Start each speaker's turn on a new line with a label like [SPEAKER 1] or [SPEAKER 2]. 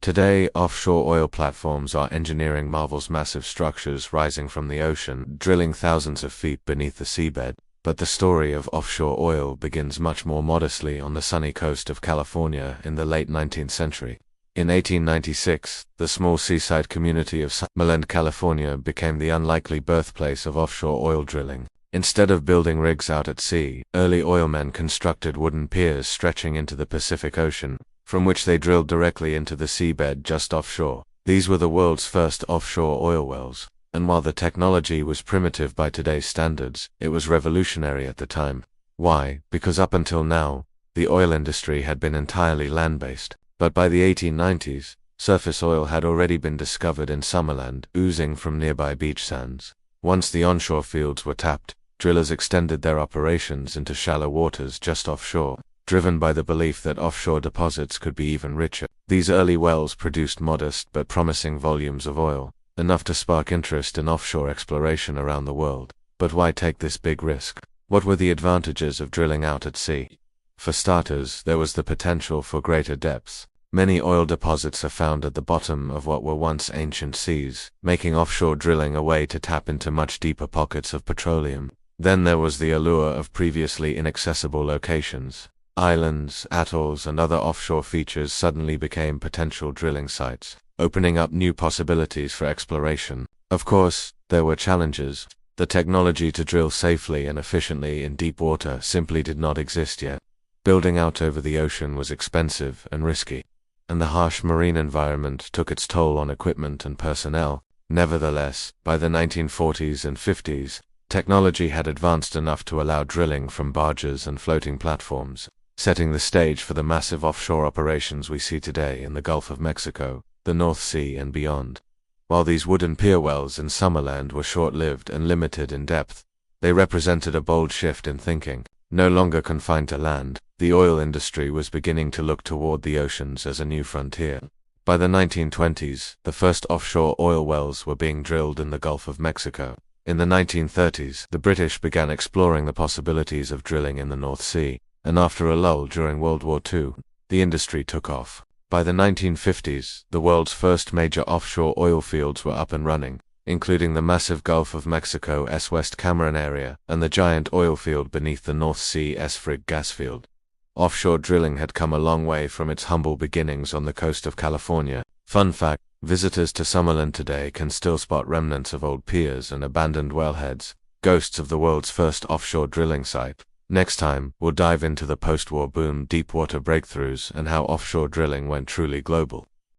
[SPEAKER 1] Today, offshore oil platforms are engineering marvels, massive structures rising from the ocean, drilling thousands of feet beneath the seabed. But the story of offshore oil begins much more modestly on the sunny coast of California in the late 19th century. In 1896, the small seaside community of Summerland, California became the unlikely birthplace of offshore oil drilling. Instead of building rigs out at sea, early oilmen constructed wooden piers stretching into the Pacific Ocean, from which they drilled directly into the seabed just offshore. These were the world's first offshore oil wells, and while the technology was primitive by today's standards, it was revolutionary at the time. Why? Because up until now, the oil industry had been entirely land-based. But by the 1890s, surface oil had already been discovered in Summerland, oozing from nearby beach sands. Once the onshore fields were tapped, drillers extended their operations into shallow waters just offshore, driven by the belief that offshore deposits could be even richer. These early wells produced modest but promising volumes of oil, enough to spark interest in offshore exploration around the world. But why take this big risk? What were the advantages of drilling out at sea? For starters, there was the potential for greater depths. Many oil deposits are found at the bottom of what were once ancient seas, making offshore drilling a way to tap into much deeper pockets of petroleum. Then there was the allure of previously inaccessible locations. Islands, atolls, and other offshore features suddenly became potential drilling sites, opening up new possibilities for exploration. Of course, there were challenges. The technology to drill safely and efficiently in deep water simply did not exist yet. Building out over the ocean was expensive and risky, and the harsh marine environment took its toll on equipment and personnel. Nevertheless, by the 1940s and 50s, technology had advanced enough to allow drilling from barges and floating platforms, setting the stage for the massive offshore operations we see today in the Gulf of Mexico, the North Sea, and beyond. While these wooden pier wells in Summerland were short-lived and limited in depth, they represented a bold shift in thinking. No longer confined to land, the oil industry was beginning to look toward the oceans as a new frontier. By the 1920s, the first offshore oil wells were being drilled in the Gulf of Mexico. In the 1930s, the British began exploring the possibilities of drilling in the North Sea, and after a lull during World War II, the industry took off. By the 1950s, the world's first major offshore oil fields were up and running, including the massive Gulf of Mexico's West Cameron area and the giant oil field beneath the North Sea's Frigg gas field. Offshore drilling had come a long way from its humble beginnings on the coast of California. Fun fact, visitors to Summerland today can still spot remnants of old piers and abandoned wellheads, ghosts of the world's first offshore drilling site. Next time, we'll dive into the post-war boom, deepwater breakthroughs, and how offshore drilling went truly global.